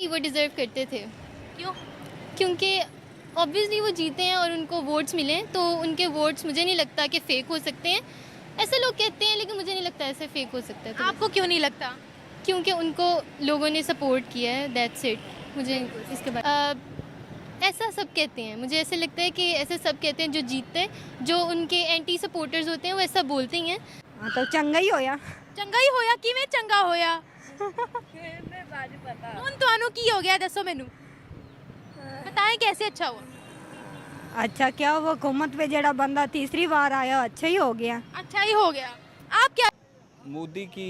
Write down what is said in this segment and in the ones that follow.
वो डिज़र्व करते थे। क्यों? क्योंकि ऑब्वियसली वो जीते हैं और उनको वोट्स मिले, तो उनके वोट्स मुझे नहीं लगता कि फ़ेक हो सकते हैं। ऐसे लोग कहते हैं, लेकिन मुझे नहीं लगता ऐसे फ़ेक हो सकता है। तो आपको क्यों नहीं लगता? क्योंकि उनको लोगों ने सपोर्ट किया है, दैट्स इट। मुझे इसके बाद ऐसा सब कहते हैं, मुझे ऐसे लगता है कि ऐसे सब कहते हैं जो जीतते हैं, जो उनके एंटी सपोर्टर्स होते हैं वो ऐसा बोलते ही हैं। हाँ तो चंगा ही होया। ਚੰਗਾ ਹੀ ਹੋਇਆ ਕਿਵੇਂ ਚੰਗਾ ਹੋਇਆ? ਹੁਣ ਤੁਹਾਨੂੰ ਕੀ ਹੋ ਗਿਆ ਦੱਸੋ ਮੈਨੂੰ। बताएं कैसे अच्छा हुआ? अच्छा क्या वो हुकूमत पे जड़ा बंदा तीसरी बार आया अच्छा ही हो गया। अच्छा ही हो गया। आप क्या? मोदी की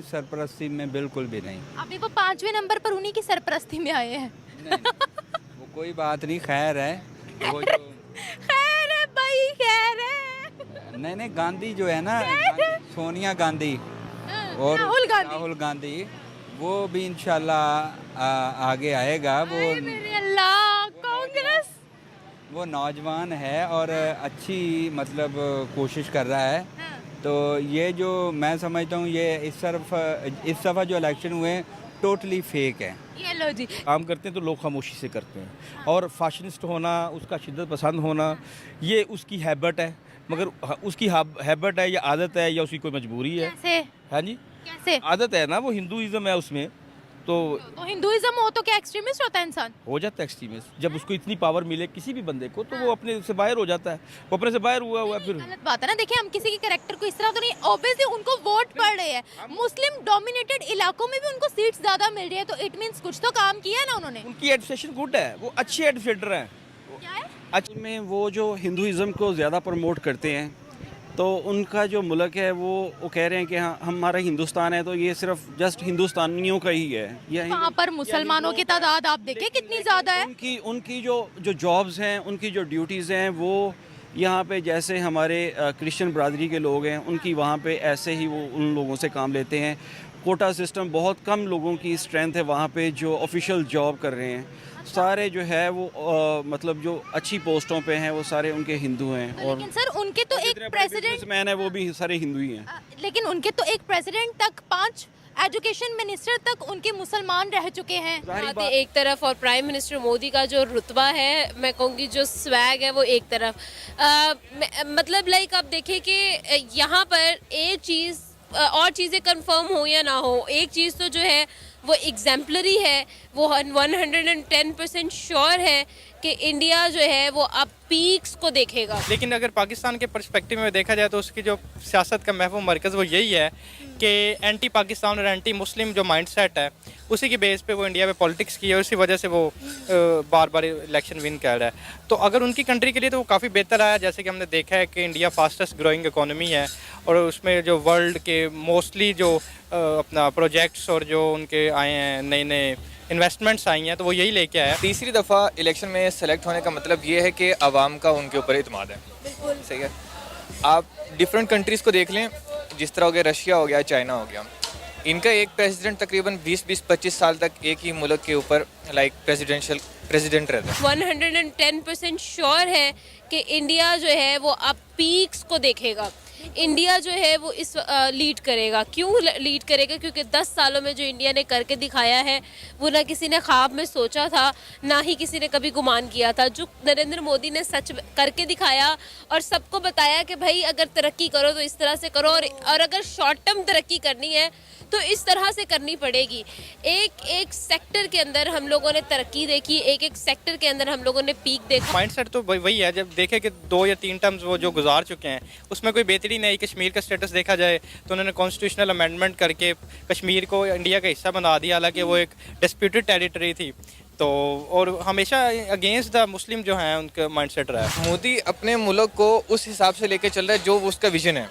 सरपरस्ती में बिल्कुल भी नहीं। अभी वो 5वें नंबर पर उन्हीं की सरपरस्ती में आए हैं। वो कोई बात नहीं, खैर है वो जो खैर है भाई, खैर है। नहीं गांधी जो है ना, सोनिया गांधी और राहुल गांधी वो भी इंशाल्लाह आगे आएगा। वो मेरे अल्लाह, कांग्रेस वो नौजवान है और अच्छी मतलब कोशिश कर रहा है। तो ये जो मैं समझता हूँ ये इस दफ़ा जो इलेक्शन हुए टोटली फेक है। ये लो जी। काम करते हैं तो लोग खामोशी से करते हैं, और फैशनिस्ट होना, उसका शिद्दत पसंद होना, ये उसकी हैबिट है। मगर उसकी हैबिट है या आदत है या उसकी कोई मजबूरी है? कैसे? हाँ जी, कैसे? आदत है ना, वो हिंदुइज्म है उसमें, तो हिंदुइज्म हो तो क्या एक्सट्रीमिस्ट होता है इंसान? हो जाता है एक्सट्रीमिस्ट। जब उसको इतनी पावर मिले किसी भी बंदे को तो वो अपने से बाहर हो जाता है, वो अपने से बाहर हुआ है फिर। गलत बात है ना। देखिए हम किसी के कैरेक्टर को इस तरह तो नहीं, ऑब्वियसली उनको वोट पड़ रहे हैं, मुस्लिम डोमिनेटेड इलाकों में भी उनको सीट्स ज्यादा मिल रही है, तो इट मींस कुछ तो काम किया है ना उन्होंने। उनकी एडमिनिस्ट्रेशन गुड है, वो अच्छे एडमिनिस्ट्रेटर हैं। क्या है? असल में वो जो हिंदुइज़्म को ज़्यादा प्रमोट करते हैं, तो उनका जो मुल्क है वो कह रहे हैं कि हाँ हमारा हिंदुस्तान है, तो ये सिर्फ जस्ट हिंदुस्तानियों का ही है। वहाँ पर मुसलमानों की तादाद आप देखें कितनी ज़्यादा है। उनकी जो जॉब्स हैं, उनकी जो ड्यूटीज़ हैं, वो यहाँ पे जैसे हमारे क्रिश्चियन बरादरी के लोग हैं, उनकी वहाँ पे ऐसे ही वो उन लोगों से काम लेते हैं। कोटा सिस्टम, बहुत कम लोगों की स्ट्रेंथ है वहाँ पे जो ऑफिशियल जॉब कर रहे हैं। सारे जो है वो मतलब जो अच्छी पोस्टों पे हैं वो सारे उनके हिंदू हैं। और लेकिन सर उनके तो एक प्रेसिडेंट मैन है वो भी सारे हिंदू ही हैं। लेकिन उनके तो एक प्रेसिडेंट तक, 5 एजुकेशन मिनिस्टर तक उनके मुसलमान रह चुके हैं। बातें एक तरफ और प्राइम मिनिस्टर मोदी का जो रुतबा है, मैं कहूँगी जो स्वैग है वो एक तरफ। मतलब लाइक आप देखें कि यहाँ पर एक चीज़ और चीज़ें कंफर्म हो या ना हो, एक चीज़ तो जो है वो एग्जाम्पलरी है, वो 110% श्योर है कि इंडिया जो है वो अब पीक्स को देखेगा। लेकिन अगर पाकिस्तान के पर्सपेक्टिव में देखा जाए तो उसकी जो सियासत का महफूज मरकज़ वो यही है कि एंटी पाकिस्तान और एंटी मुस्लिम जो माइंडसेट है उसी की बेस पे वो इंडिया में पॉलिटिक्स की है, उसी वजह से वो बार बार इलेक्शन विन कर रहा है। तो अगर उनकी कंट्री के लिए तो वो काफ़ी बेहतर आया, जैसे कि हमने देखा है कि इंडिया फास्टेस्ट ग्रोइंग इकोनॉमी है और उसमें जो वर्ल्ड के मोस्टली जो अपना प्रोजेक्ट्स और जो उनके आए हैं नए नए इन्वेस्टमेंट्स आई हैं, तो वो यही लेके आया। तीसरी दफ़ा इलेक्शन में सेलेक्ट होने का मतलब ये है कि आवाम का उनके ऊपर इत्मीनान है। बिल्कुल सही है। आप डिफरेंट कंट्रीज़ को देख लें, जिस तरह हो गया रशिया हो गया, चाइना हो गया, इनका एक प्रेसिडेंट तकरीबन 20-25 साल तक एक ही मुल्क के ऊपर लाइक प्रेसिडेंट रहता है। 110% श्योर है कि इंडिया जो है वो अब पीक्स को देखेगा। इंडिया जो है वो इस लीड करेगा। क्यों लीड करेगा? क्योंकि 10 सालों में जो इंडिया ने करके दिखाया है वो ना किसी ने ख्वाब में सोचा था, ना ही किसी ने कभी गुमान किया था। जो नरेंद्र मोदी ने सच करके दिखाया और सबको बताया कि भाई अगर तरक्की करो तो इस तरह से करो, और अगर शॉर्ट टर्म तरक्की करनी है तो इस तरह से करनी पड़ेगी। एक एक सेक्टर के अंदर हम लोगों ने तरक्की देखी, एक एक सेक्टर के अंदर हम लोगों ने पीक देखा। माइंडसेट तो वही है। जब देखे कि 2 या 3 टर्म्स वो जो गुजार चुके हैं उसमें कोई बेहतरी नहीं। कश्मीर का स्टेटस देखा जाए तो उन्होंने कॉन्स्टिट्यूशनल अमेंडमेंट करके कश्मीर को इंडिया का हिस्सा बना दिया, हालांकि वो एक डिस्प्यूटेड टेरिटरी थी। तो और हमेशा अगेंस्ट द मुस्लिम जो हैं उनका माइंडसेट रहा है। मोदी अपने मुल्क को उस हिसाब से लेके चल रहा है जो उसका विजन है।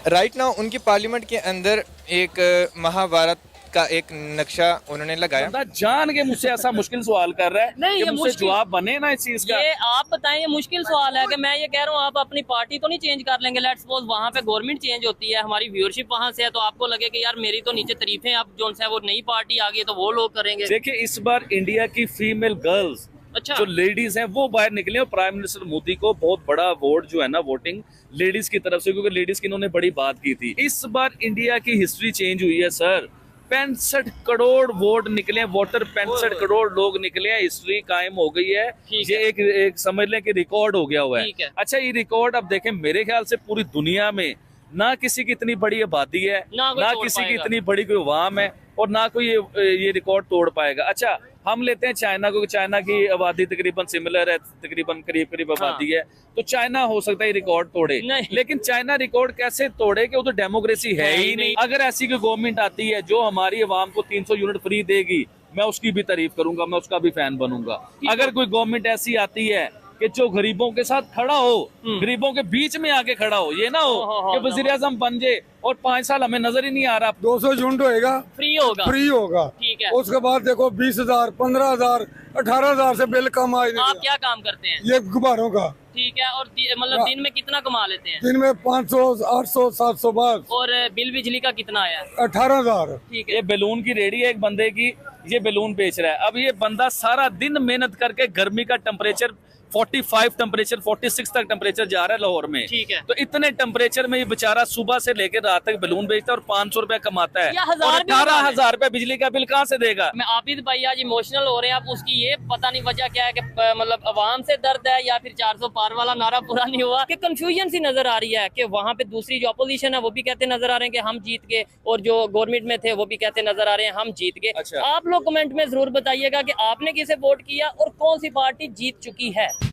राइट नाउ उनकी पार्लियामेंट के अंदर एक महाभारत का एक नक्शा उन्होंने लगाया। जान के मुझसे ऐसा मुश्किल सवाल कर रहा है, नहीं ये मुझसे जवाब बने ना इस चीज का। ये आप बताएं, ये मुश्किल सवाल है कि मैं ये कह रहा हूँ आप अपनी पार्टी तो नहीं चेंज कर लेंगे। लेट्स सपोज वहाँ पे गवर्नमेंट चेंज होती है, हमारी व्यूअरशिप वहाँ से है, तो आपको लगे कि यार मेरी तो नीचे तारीफें अब जो है वो नई पार्टी आ गई तो वो लोग करेंगे। देखिए इस बार इंडिया की फीमेल गर्ल्स जो लेडीज हैं वो बाहर निकले, और प्राइम मिनिस्टर मोदी को बहुत बड़ा वोट जो है ना वोटिंग लेडीज की तरफ से, क्योंकि लेडीज की इन्होंने बड़ी बात की थी। इस बार इंडिया की हिस्ट्री चेंज हुई है सर। 65 करोड़ वोट निकले, वोटर 65 करोड़ लोग निकले हैं, हिस्ट्री कायम हो गई है। ये एक समझ लें कि रिकॉर्ड हो गया हुआ है। अच्छा, ये रिकॉर्ड अब देखें, मेरे ख्याल से पूरी दुनिया में ना किसी की इतनी बड़ी आबादी है, ना किसी की इतनी बड़ी कोई अवाम है, और ना कोई ये रिकॉर्ड तोड़ पाएगा। अच्छा, हम लेते हैं चाइना को, चाइना की आबादी तकरीबन सिमिलर है, तकरीबन करीब आबादी है, तो चाइना हो सकता है रिकॉर्ड तोड़े, लेकिन चाइना रिकॉर्ड कैसे तोड़े कि वो तो डेमोक्रेसी है ही नहीं। अगर ऐसी कोई गवर्नमेंट आती है जो हमारी आवाम को 300 यूनिट फ्री देगी, मैं उसकी भी तारीफ करूंगा, मैं उसका भी फैन बनूंगा। अगर कोई गवर्नमेंट ऐसी आती है कि जो गरीबों के साथ खड़ा हो, गरीबों के बीच में आके खड़ा हो, ये ना हो कि वज़ीर आज़म बन जाए और 5 साल हमें नजर ही नहीं आ रहा। 200 यूनिट होएगा, फ्री होगा। ठीक है। उसके बाद देखो 20,000, 15,000, 18,000 से बिल कम आए। आप क्या काम करते हैं? ये गुब्बारों का। ठीक है। और मतलब दिन में कितना कमा लेते हैं? दिन में 500, 800, 700 बार। और बिल बिजली का कितना आया? 18,000। ठीक है। ये बैलून की रेडी है एक बंदे की, ये बैलून बेच रहा है। अब ये बंदा सारा दिन मेहनत करके, गर्मी का टेम्परेचर 45 टेम्परेचर 46 तक टेम्परेचर जा रहा है लाहौर में। ठीक है। तो इतने टेम्परेचर में ये बेचारा सुबह से लेकर रात तक बैलून बेचता है और 500 रुपया कमाता है, 18,000 रुपया बिजली का बिल कहाँ से देगा? मैं आबिद भाई आज इमोशनल हो रहे हैं, आप उसकी ये पता नहीं वजह क्या है कि मतलब अवाम से दर्द है या फिर 400 पार वाला नारा पूरा नहीं हुआ, कि कंफ्यूजन सी नजर आ रही है कि वहाँ पे दूसरी जो अपोजिशन है वो भी कहते नजर आ रहे हैं कि हम जीत गए, और जो गवर्नमेंट में थे वो भी कहते नजर आ रहे हैं हम जीत गए। अच्छा। आप लोग कमेंट में जरूर बताइएगा कि आपने किसे वोट किया और कौन सी पार्टी जीत चुकी है।